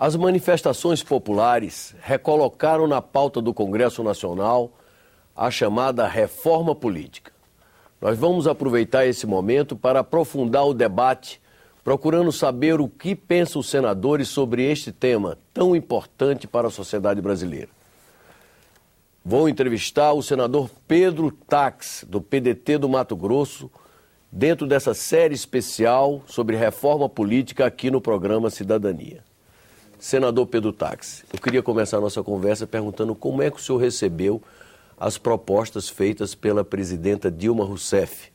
As manifestações populares recolocaram na pauta do Congresso Nacional a chamada reforma política. Nós vamos aproveitar esse momento para aprofundar o debate, procurando saber o que pensam os senadores sobre este tema tão importante para a sociedade brasileira. Vou entrevistar o senador Pedro Tax, do PDT do Mato Grosso, dentro dessa série especial sobre reforma política aqui no programa Cidadania. Senador Pedro Tax, eu queria começar a nossa conversa perguntando como é que o senhor recebeu as propostas feitas pela presidenta Dilma Rousseff,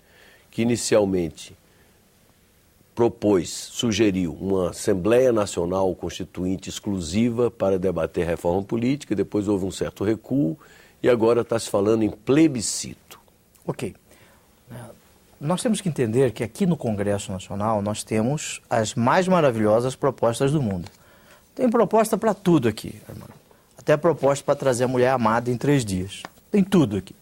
que inicialmente sugeriu uma Assembleia Nacional Constituinte exclusiva para debater reforma política, depois houve um certo recuo e agora está se falando em plebiscito. Ok. Nós temos que entender que aqui no Congresso Nacional nós temos as mais maravilhosas propostas do mundo. Tem proposta para tudo aqui, irmão. Até proposta para trazer a mulher amada em 3 dias. Tem tudo aqui.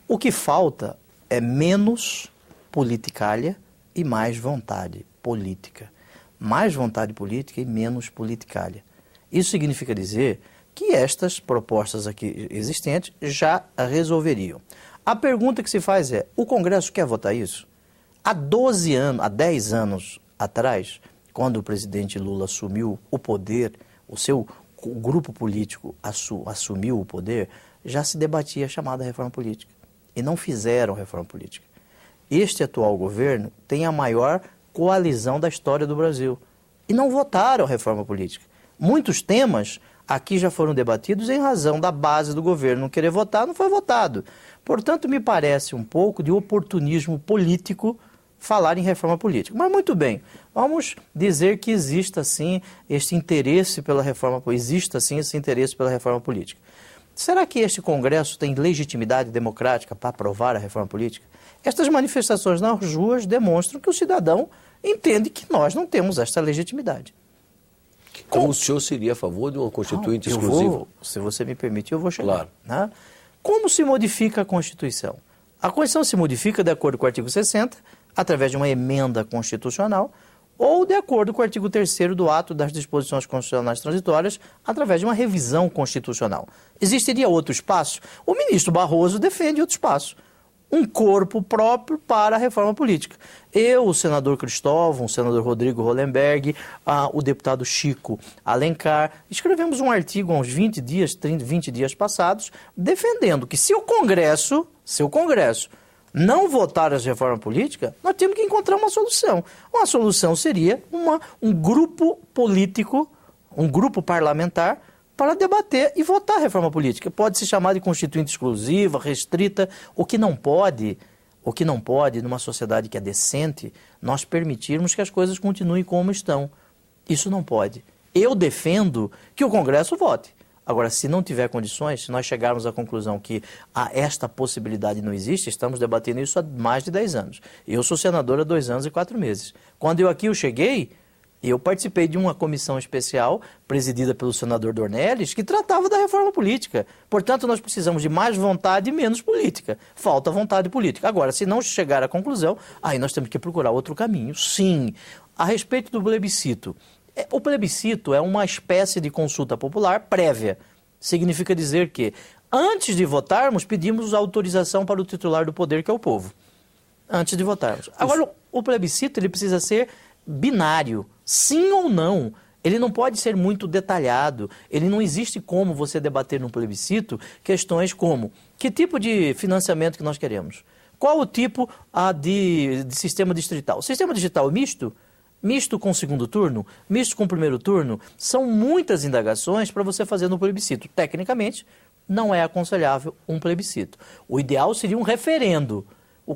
O que falta é menos politicalha e mais vontade política. Mais vontade política e menos politicalha. Isso significa dizer que estas propostas aqui existentes já resolveriam. A pergunta que se faz é, o Congresso quer votar isso? Há 10 anos atrás, quando o presidente Lula assumiu o poder, o grupo político assumiu o poder, já se debatia a chamada reforma política. E não fizeram reforma política. Este atual governo tem a maior coalizão da história do Brasil. E não votaram reforma política. Muitos temas aqui já foram debatidos em razão da base do governo não querer votar, não foi votado. Portanto, me parece um pouco de oportunismo político falar em reforma política. Mas muito bem, vamos dizer que exista sim este interesse pela reforma política. Será que este Congresso tem legitimidade democrática para aprovar a reforma política? Estas manifestações nas ruas demonstram que o cidadão entende que nós não temos esta legitimidade. Então o senhor seria a favor de uma constituinte exclusiva? Se você me permitir, eu vou chegar. Claro. Né? Como se modifica a Constituição? A Constituição se modifica de acordo com o artigo 60, através de uma emenda constitucional, ou de acordo com o artigo 3º do ato das disposições constitucionais transitórias, através de uma revisão constitucional. Existiria outro espaço? O ministro Barroso defende outro espaço. Um corpo próprio para a reforma política. Eu, o senador Cristóvão, o senador Rodrigo Hollenberg, o deputado Chico Alencar, escrevemos um artigo há uns 20 dias passados, defendendo que se o Congresso não votar as reformas políticas, nós temos que encontrar uma solução. Uma solução seria um grupo político, um grupo parlamentar, para debater e votar a reforma política. Pode se chamar de constituinte exclusiva, restrita, o que não pode, numa sociedade que é decente, nós permitirmos que as coisas continuem como estão. Isso não pode. Eu defendo que o Congresso vote. Agora, se não tiver condições, se nós chegarmos à conclusão que esta possibilidade não existe, estamos debatendo isso há mais de 10 anos. Eu sou senador há 2 anos e 4 meses. Quando eu cheguei, eu participei de uma comissão especial, presidida pelo senador Dornelles, que tratava da reforma política. Portanto, nós precisamos de mais vontade e menos política. Falta vontade política. Agora, se não chegar à conclusão, aí nós temos que procurar outro caminho. Sim, a respeito do plebiscito. O plebiscito é uma espécie de consulta popular prévia. Significa dizer que, antes de votarmos, pedimos autorização para o titular do poder, que é o povo. Antes de votarmos. Agora, o plebiscito ele precisa ser binário. Sim ou não. Ele não pode ser muito detalhado. Ele não existe como você debater num plebiscito questões como que tipo de financiamento que nós queremos? Qual o tipo de sistema distrital? O sistema distrital misto? Misto com segundo turno? Misto com primeiro turno? São muitas indagações para você fazer no plebiscito. Tecnicamente, não é aconselhável um plebiscito. O ideal seria um referendo.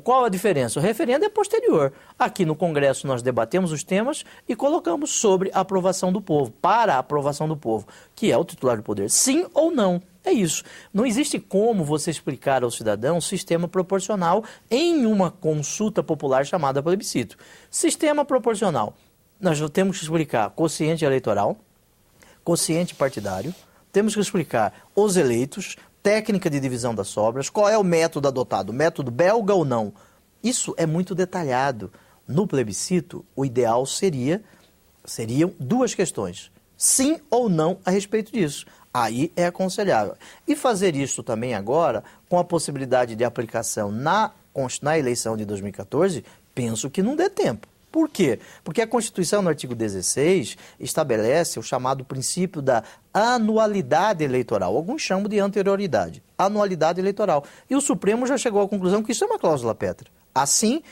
Qual a diferença? O referendo é posterior. Aqui no Congresso nós debatemos os temas e colocamos sobre a aprovação do povo, para a aprovação do povo, que é o titular do poder. Sim ou não? É isso. Não existe como você explicar ao cidadão um sistema proporcional em uma consulta popular chamada plebiscito. Sistema proporcional. Nós temos que explicar quociente eleitoral, quociente partidário, temos que explicar os eleitos, técnica de divisão das sobras, qual é o método adotado, método belga ou não. Isso é muito detalhado. No plebiscito, o ideal seriam 2 questões. sim ou não a respeito disso. Aí é aconselhável. E fazer isso também agora, com a possibilidade de aplicação na eleição de 2014, penso que não dê tempo. Por quê? Porque a Constituição, no artigo 16, estabelece o chamado princípio da anualidade eleitoral. Alguns chamam de anterioridade. Anualidade eleitoral. E o Supremo já chegou à conclusão que isso é uma cláusula pétrea. Assim,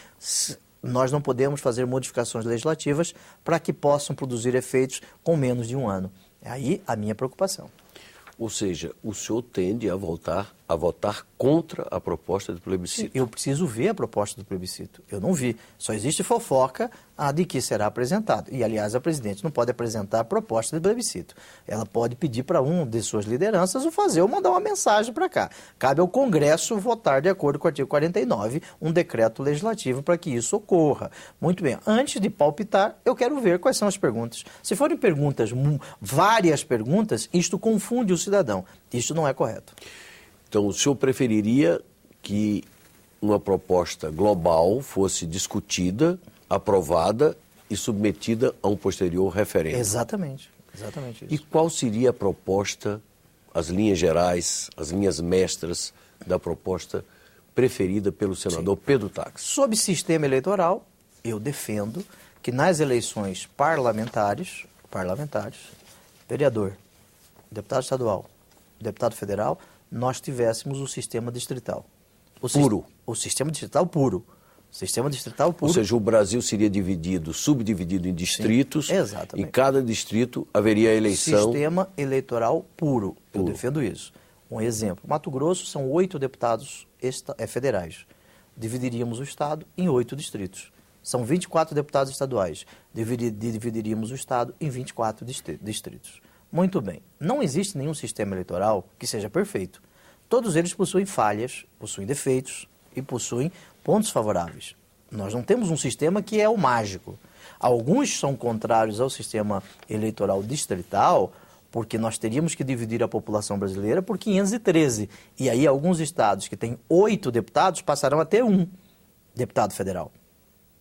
nós não podemos fazer modificações legislativas para que possam produzir efeitos com menos de um ano. É aí a minha preocupação. Ou seja, o senhor tende a votar contra a proposta de plebiscito. Eu preciso ver a proposta do plebiscito. Eu não vi. Só existe fofoca de que será apresentado. E, aliás, a presidente não pode apresentar a proposta de plebiscito. Ela pode pedir para um de suas lideranças o fazer ou mandar uma mensagem para cá. Cabe ao Congresso votar, de acordo com o artigo 49, um decreto legislativo para que isso ocorra. Muito bem. Antes de palpitar, eu quero ver quais são as perguntas. Se forem perguntas, várias perguntas, isto confunde o cidadão. Isto não é correto. Então, o senhor preferiria que uma proposta global fosse discutida, aprovada e submetida a um posterior referendo? Exatamente. Exatamente isso. E qual seria a proposta, as linhas gerais, as linhas mestras da proposta preferida pelo senador Pedro Táxi? Sob sistema eleitoral, eu defendo que nas eleições parlamentares, vereador, deputado estadual, deputado federal, nós tivéssemos o sistema distrital. Puro. O sistema distrital puro. Sistema distrital puro. Ou seja, o Brasil seria subdividido em distritos. Sim, exatamente. Em cada distrito haveria eleição. Sistema eleitoral puro. Eu defendo isso. Um exemplo. Mato Grosso são 8 deputados federais. Dividiríamos o estado em 8 distritos. São 24 deputados estaduais. Dividiríamos o estado em 24 distritos. Muito bem. Não existe nenhum sistema eleitoral que seja perfeito. Todos eles possuem falhas, possuem defeitos e possuem pontos favoráveis. Nós não temos um sistema que é o mágico. Alguns são contrários ao sistema eleitoral distrital, porque nós teríamos que dividir a população brasileira por 513. E aí alguns estados que têm 8 deputados passarão a ter 1 deputado federal.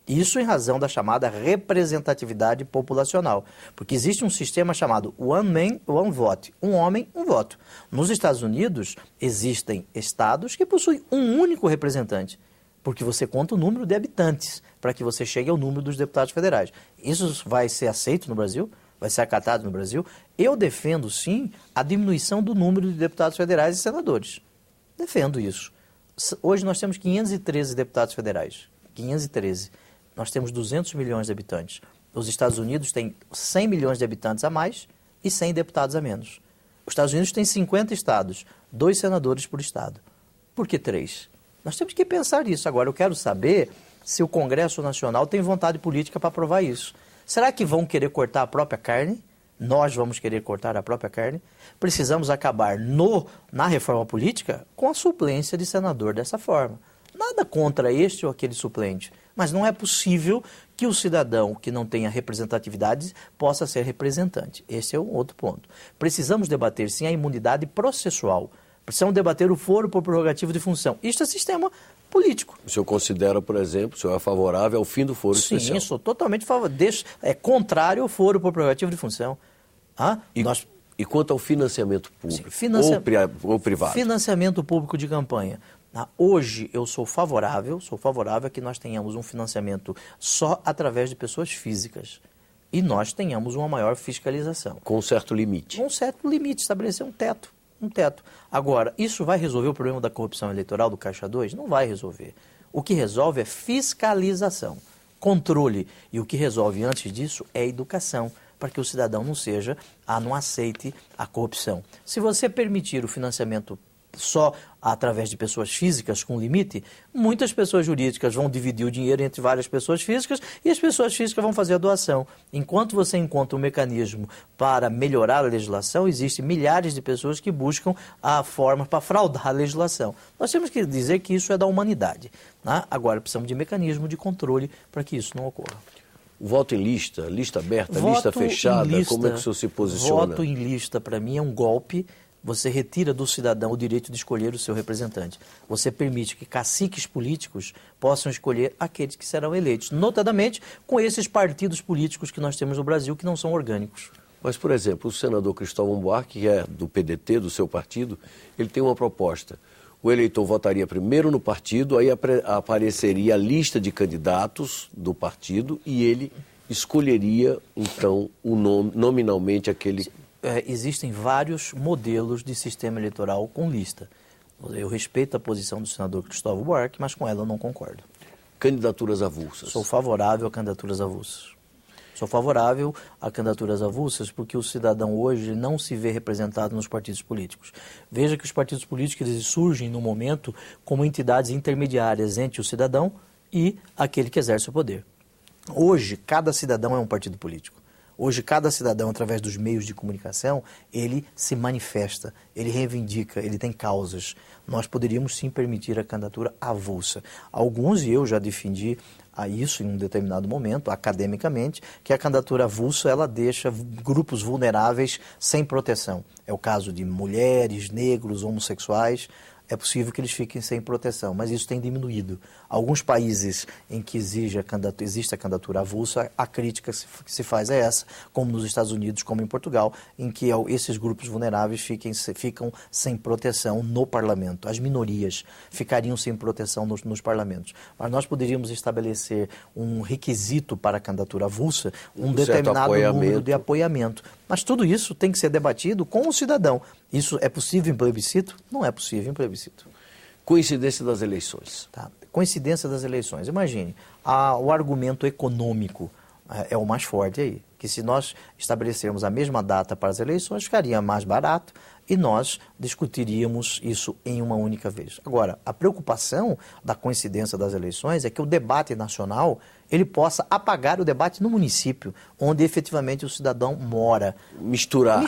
Isso em razão da chamada representatividade populacional, porque existe um sistema chamado One Man, One Vote, um homem, um voto. Nos Estados Unidos, existem estados que possuem um único representante, porque você conta o número de habitantes para que você chegue ao número dos deputados federais. Isso vai ser aceito no Brasil? Vai ser acatado no Brasil? Eu defendo, sim, a diminuição do número de deputados federais e senadores. Defendo isso. Hoje nós temos 513 deputados federais. 513. Nós temos 200 milhões de habitantes. Os Estados Unidos têm 100 milhões de habitantes a mais e 100 deputados a menos. Os Estados Unidos têm 50 estados, 2 senadores por estado. Por que 3? Nós temos que pensar nisso. Agora, eu quero saber se o Congresso Nacional tem vontade política para aprovar isso. Será que vão querer cortar a própria carne? Nós vamos querer cortar a própria carne? Precisamos acabar na reforma política com a suplência de senador dessa forma. Nada contra este ou aquele suplente, mas não é possível que o cidadão que não tenha representatividade possa ser representante. Esse é um outro ponto. Precisamos debater, sim, a imunidade processual. Precisamos debater o foro por prerrogativa de função. Isto é sistema político. O senhor considera, por exemplo, o senhor é favorável ao fim do foro especial? Sim, sou totalmente favorável. É contrário ao foro por prerrogativa de função. E quanto ao financiamento público ou privado? Financiamento público de campanha. Hoje eu sou favorável a que nós tenhamos um financiamento só através de pessoas físicas e nós tenhamos uma maior fiscalização. Com um certo limite. Um certo limite, estabelecer um teto. Agora, isso vai resolver o problema da corrupção eleitoral do Caixa 2? Não vai resolver. O que resolve é fiscalização, controle. E o que resolve antes disso é educação, para que o cidadão não aceite a corrupção. Se você permitir o financiamento só através de pessoas físicas com limite, muitas pessoas jurídicas vão dividir o dinheiro entre várias pessoas físicas e as pessoas físicas vão fazer a doação. Enquanto você encontra um mecanismo para melhorar a legislação, existem milhares de pessoas que buscam a forma para fraudar a legislação. Nós temos que dizer que isso é da humanidade. Né? Agora, precisamos de mecanismo de controle para que isso não ocorra. O voto em lista aberta, lista fechada, como é que o senhor se posiciona? Voto em lista, para mim, é um golpe. Você retira do cidadão o direito de escolher o seu representante. Você permite que caciques políticos possam escolher aqueles que serão eleitos, notadamente com esses partidos políticos que nós temos no Brasil, que não são orgânicos. Mas, por exemplo, o senador Cristóvão Buarque, que é do PDT, do seu partido, ele tem uma proposta. O eleitor votaria primeiro no partido, aí apareceria a lista de candidatos do partido e ele escolheria, então, o nome, nominalmente aquele... Existem vários modelos de sistema eleitoral com lista. Eu respeito a posição do senador Cristóvão Buarque, mas com ela eu não concordo. Candidaturas avulsas. Sou favorável a candidaturas avulsas. Sou favorável a candidaturas avulsas porque o cidadão hoje não se vê representado nos partidos políticos. Veja que os partidos políticos eles surgem no momento como entidades intermediárias entre o cidadão e aquele que exerce o poder. Hoje, cada cidadão é um partido político. Hoje, cada cidadão, através dos meios de comunicação, ele se manifesta, ele reivindica, ele tem causas. Nós poderíamos sim permitir a candidatura avulsa. Alguns, e eu já defendi a isso em um determinado momento, academicamente, que a candidatura avulsa ela deixa grupos vulneráveis sem proteção. É o caso de mulheres, negros, homossexuais. É possível que eles fiquem sem proteção, mas isso tem diminuído. Alguns países em que existe a candidatura avulsa, a crítica que se faz é essa, como nos Estados Unidos, como em Portugal, em que esses grupos vulneráveis ficam sem proteção no parlamento. As minorias ficariam sem proteção nos parlamentos. Mas nós poderíamos estabelecer um requisito para a candidatura avulsa, um determinado número de apoiamento. Mas tudo isso tem que ser debatido com o cidadão. Isso é possível em plebiscito? Não é possível em plebiscito. Coincidência das eleições. Tá. Coincidência das eleições. Imagine, o argumento econômico é o mais forte aí. Que se nós estabelecermos a mesma data para as eleições, ficaria mais barato e nós discutiríamos isso em uma única vez. Agora, a preocupação da coincidência das eleições é que o debate nacional ele possa apagar o debate no município, onde efetivamente o cidadão mora. Misturar.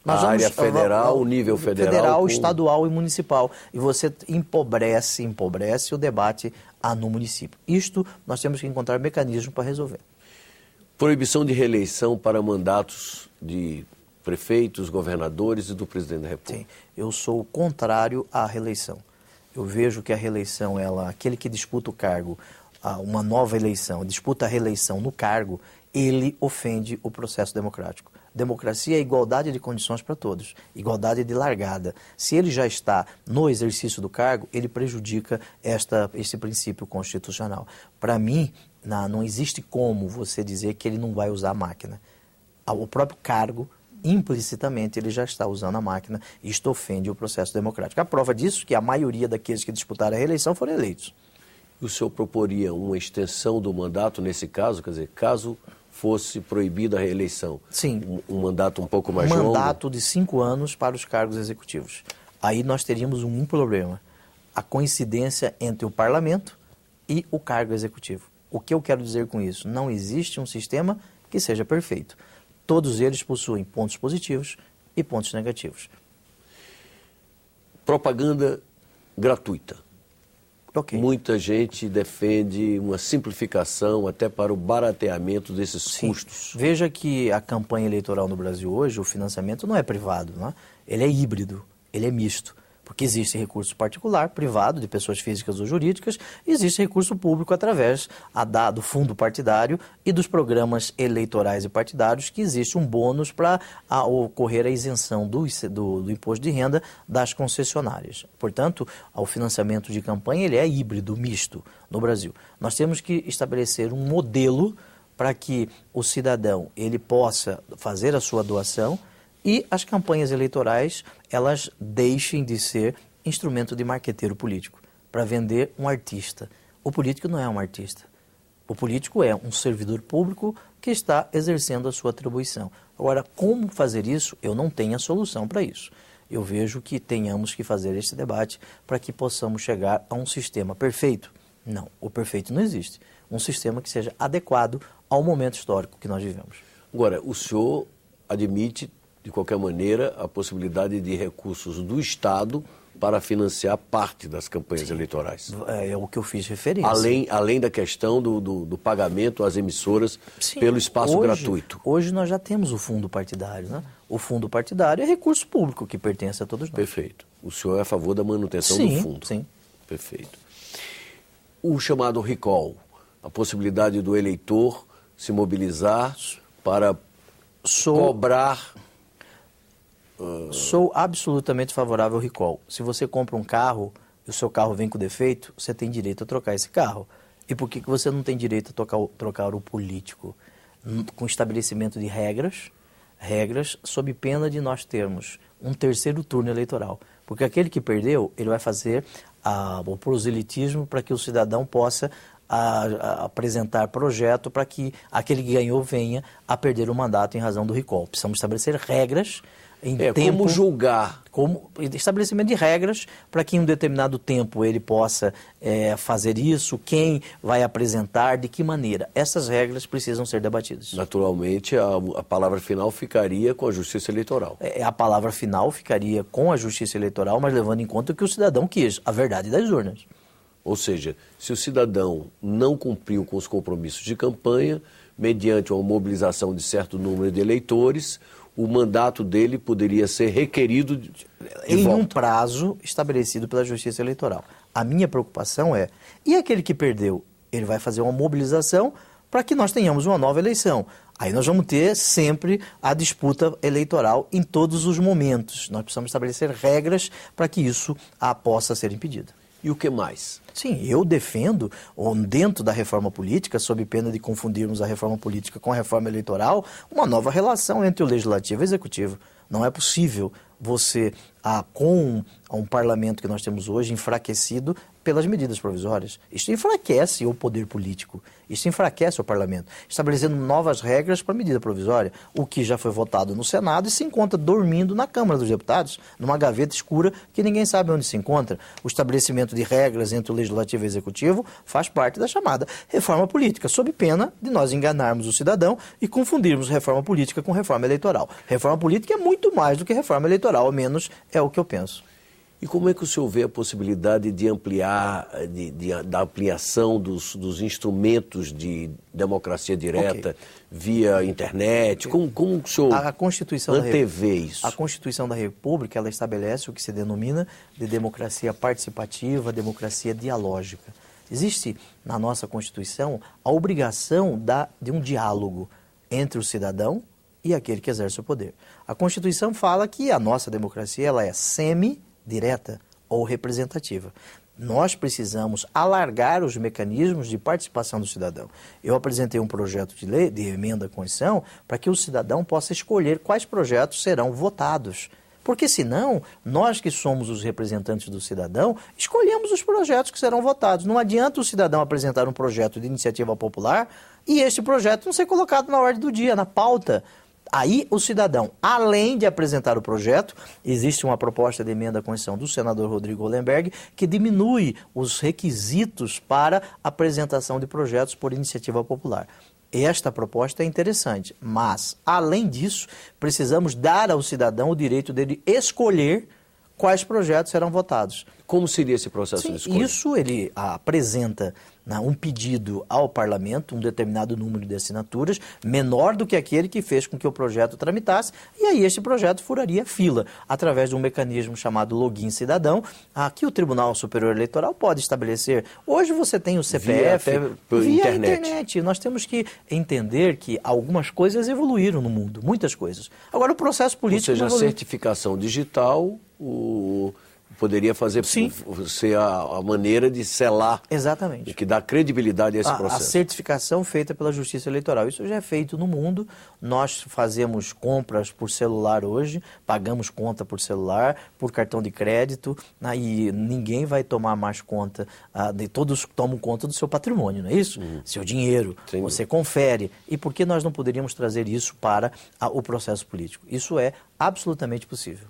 Nós a área federal, o nível federal. Federal, estadual e municipal. E você empobrece o debate no município. Isto nós temos que encontrar mecanismos para resolver. Proibição de reeleição para mandatos de prefeitos, governadores e do presidente da República. Sim, eu sou contrário à reeleição. Eu vejo que a reeleição, aquele que disputa o cargo, uma nova eleição, disputa a reeleição no cargo, ele ofende o processo democrático. Democracia é igualdade de condições para todos, igualdade de largada. Se ele já está no exercício do cargo, ele prejudica esse princípio constitucional. Para mim, não existe como você dizer que ele não vai usar a máquina. O próprio cargo, implicitamente, ele já está usando a máquina e isto ofende o processo democrático. A prova disso é que a maioria daqueles que disputaram a reeleição foram eleitos. O senhor proporia uma extensão do mandato nesse caso? Quer dizer, caso fosse proibida a reeleição? Sim. Um mandato um pouco mais longo? Um mandato de 5 anos para os cargos executivos. Aí nós teríamos um problema. A coincidência entre o parlamento e o cargo executivo. O que eu quero dizer com isso? Não existe um sistema que seja perfeito. Todos eles possuem pontos positivos e pontos negativos. Propaganda gratuita. Okay. Muita gente defende uma simplificação até para o barateamento desses custos. Veja que a campanha eleitoral no Brasil hoje, o financiamento não é privado, não é? Ele é híbrido, ele é misto. Porque existe recurso particular, privado, de pessoas físicas ou jurídicas, e existe recurso público através do fundo partidário e dos programas eleitorais e partidários, que existe um bônus para ocorrer a isenção do imposto de renda das concessionárias. Portanto, o financiamento de campanha ele é híbrido, misto no Brasil. Nós temos que estabelecer um modelo para que o cidadão ele possa fazer a sua doação e as campanhas eleitorais, elas deixem de ser instrumento de marqueteiro político, para vender um artista. O político não é um artista. O político é um servidor público que está exercendo a sua atribuição. Agora, como fazer isso? Eu não tenho a solução para isso. Eu vejo que tenhamos que fazer esse debate para que possamos chegar a um sistema perfeito. Não, o perfeito não existe. Um sistema que seja adequado ao momento histórico que nós vivemos. Agora, o senhor admite de qualquer maneira, a possibilidade de recursos do Estado para financiar parte das campanhas eleitorais. É o que eu fiz referência. Além da questão do pagamento às emissoras pelo espaço gratuito. Hoje nós já temos o fundo partidário, né? O fundo partidário é recurso público que pertence a todos nós. Perfeito. O senhor é a favor da manutenção do fundo? Sim. Perfeito. O chamado recall, a possibilidade do eleitor se mobilizar para cobrar... Sou absolutamente favorável ao recall. Se você compra um carro e o seu carro vem com defeito, você tem direito a trocar esse carro. E por que você não tem direito a trocar o político? Com estabelecimento de regras sob pena de nós termos um terceiro turno eleitoral. Porque aquele que perdeu, ele vai fazer o proselitismo para que o cidadão possa apresentar projeto para que aquele que ganhou venha a perder o mandato em razão do recall. Precisamos estabelecer regras em tempo... Como julgar? Como estabelecimento de regras para que em um determinado tempo ele possa fazer isso, quem vai apresentar, de que maneira. Essas regras precisam ser debatidas. Naturalmente, a palavra final ficaria com a Justiça Eleitoral. A palavra final ficaria com a Justiça Eleitoral, mas levando em conta o que o cidadão quis, a verdade das urnas. Ou seja, se o cidadão não cumpriu com os compromissos de campanha, mediante uma mobilização de certo número de eleitores, o mandato dele poderia ser requerido em volta. Um prazo estabelecido pela Justiça Eleitoral. A minha preocupação é, e aquele que perdeu? Ele vai fazer uma mobilização para que nós tenhamos uma nova eleição. Aí nós vamos ter sempre a disputa eleitoral em todos os momentos. Nós precisamos estabelecer regras para que isso possa ser impedido. E o que mais? Sim, eu defendo, dentro da reforma política, sob pena de confundirmos a reforma política com a reforma eleitoral, uma nova relação entre o legislativo e o executivo. Não é possível você, com um parlamento que nós temos hoje, enfraquecido pelas medidas provisórias. Isso enfraquece o poder político, isso enfraquece o parlamento, estabelecendo novas regras para a medida provisória, o que já foi votado no Senado e se encontra dormindo na Câmara dos Deputados, numa gaveta escura que ninguém sabe onde se encontra. O estabelecimento de regras entre o Legislativo e o Executivo faz parte da chamada reforma política, sob pena de nós enganarmos o cidadão e confundirmos reforma política com reforma eleitoral. Reforma política é muito mais do que reforma eleitoral, ao menos é o que eu penso. E como é que o senhor vê a possibilidade de ampliar, da ampliação dos instrumentos de democracia direta via internet? Como o senhor antevê isso? A Constituição da República, ela estabelece o que se denomina de democracia participativa, democracia dialógica. Existe na nossa Constituição a obrigação de um diálogo entre o cidadão e aquele que exerce o poder. A Constituição fala que a nossa democracia ela é direta ou representativa. Nós precisamos alargar os mecanismos de participação do cidadão. Eu apresentei um projeto de lei, de emenda à Constituição, para que o cidadão possa escolher quais projetos serão votados. Porque senão, nós que somos os representantes do cidadão, escolhemos os projetos que serão votados. Não adianta o cidadão apresentar um projeto de iniciativa popular e este projeto não ser colocado na ordem do dia, na pauta. Aí o cidadão, além de apresentar o projeto, existe uma proposta de emenda à Constituição do senador Rodrigo Hollenberg que diminui os requisitos para apresentação de projetos por iniciativa popular. Esta proposta é interessante, mas, além disso, precisamos dar ao cidadão o direito dele escolher quais projetos serão votados. Como seria esse processo de escolha? Isso ele apresenta um pedido ao parlamento, um determinado número de assinaturas, menor do que aquele que fez com que o projeto tramitasse, e aí este projeto furaria fila, através de um mecanismo chamado login cidadão, que o Tribunal Superior Eleitoral pode estabelecer. Hoje você tem o CPF via internet. Nós temos que entender que algumas coisas evoluíram no mundo, muitas coisas. Agora o processo político... Ou seja, a certificação digital... poderia ser a maneira de selar. Exatamente. Que dá credibilidade a esse processo. A certificação feita pela Justiça Eleitoral. Isso já é feito no mundo. Nós fazemos compras por celular hoje, pagamos conta por celular, por cartão de crédito, e ninguém vai tomar mais conta, todos tomam conta do seu patrimônio, não é isso? Seu dinheiro, sim. Você confere. E por que nós não poderíamos trazer isso para o processo político? Isso é absolutamente possível.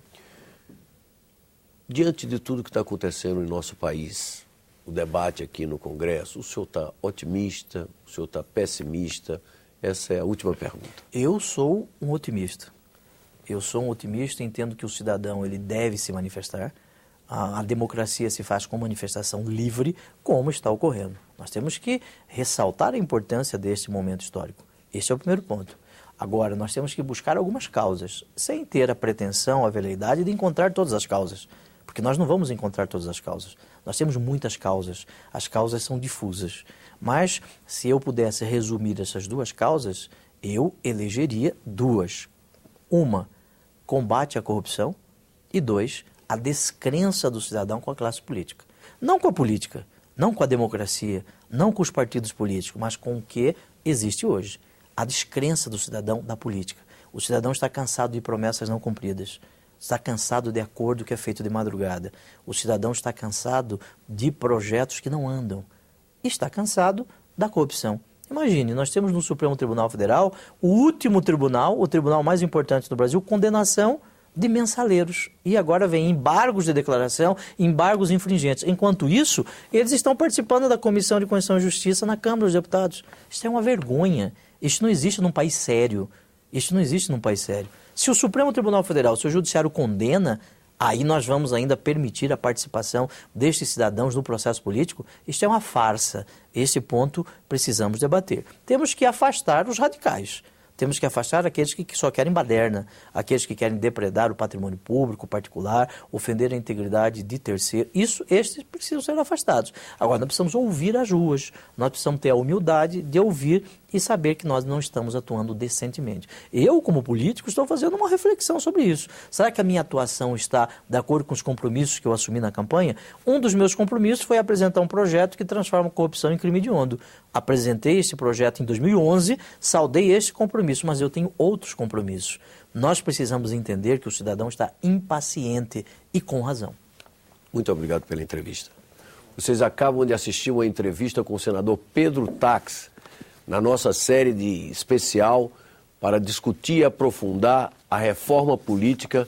Diante de tudo que está acontecendo em nosso país, o debate aqui no Congresso, o senhor está otimista, o senhor está pessimista? Essa é a última pergunta. Eu sou um otimista. Eu sou um otimista e entendo que o cidadão ele deve se manifestar. A democracia se faz com manifestação livre, como está ocorrendo. Nós temos que ressaltar a importância deste momento histórico. Esse é o primeiro ponto. Agora, nós temos que buscar algumas causas, sem ter a pretensão, a veleidade de encontrar todas as causas. Porque nós não vamos encontrar todas as causas. Nós temos muitas causas. As causas são difusas. Mas, se eu pudesse resumir essas duas causas, Eu elegeria duas. Uma, combate à corrupção, e dois, a descrença do cidadão com a classe política. Não com a política, não com a democracia, não com os partidos políticos, mas com o que existe hoje. A descrença do cidadão da política. O cidadão está cansado de promessas não cumpridas. Está cansado de acordo que é feito de madrugada. O cidadão está cansado de projetos que não andam. E está cansado da corrupção. Imagine, nós temos no Supremo Tribunal Federal, o último tribunal, o tribunal mais importante do Brasil, condenação de mensaleiros. E agora vem embargos de declaração, embargos infringentes. Enquanto isso, eles estão participando da Comissão de Constituição e Justiça na Câmara dos Deputados. Isso é uma vergonha. Isso não existe num país sério. Isso não existe num país sério. Se o Supremo Tribunal Federal, se o Judiciário condena, aí nós vamos ainda permitir a participação destes cidadãos no processo político. Isto é uma farsa. Esse ponto precisamos debater. Temos que afastar os radicais. Temos que afastar aqueles que só querem baderna, aqueles que querem depredar o patrimônio público, particular, ofender a integridade de terceiro. Estes precisam ser afastados. Agora, nós precisamos ouvir as ruas, nós precisamos ter a humildade de ouvir e saber que nós não estamos atuando decentemente. Eu, como político, estou fazendo uma reflexão sobre isso. Será que a minha atuação está de acordo com os compromissos que eu assumi na campanha? Um dos meus compromissos foi apresentar um projeto que transforma a corrupção em crime hediondo. Apresentei esse projeto em 2011, saudei esse compromisso, mas eu tenho outros compromissos. Nós precisamos entender que o cidadão está impaciente e com razão. Muito obrigado pela entrevista. Vocês acabam de assistir uma entrevista com o senador Pedro Tax, na nossa série de especial para discutir e aprofundar a reforma política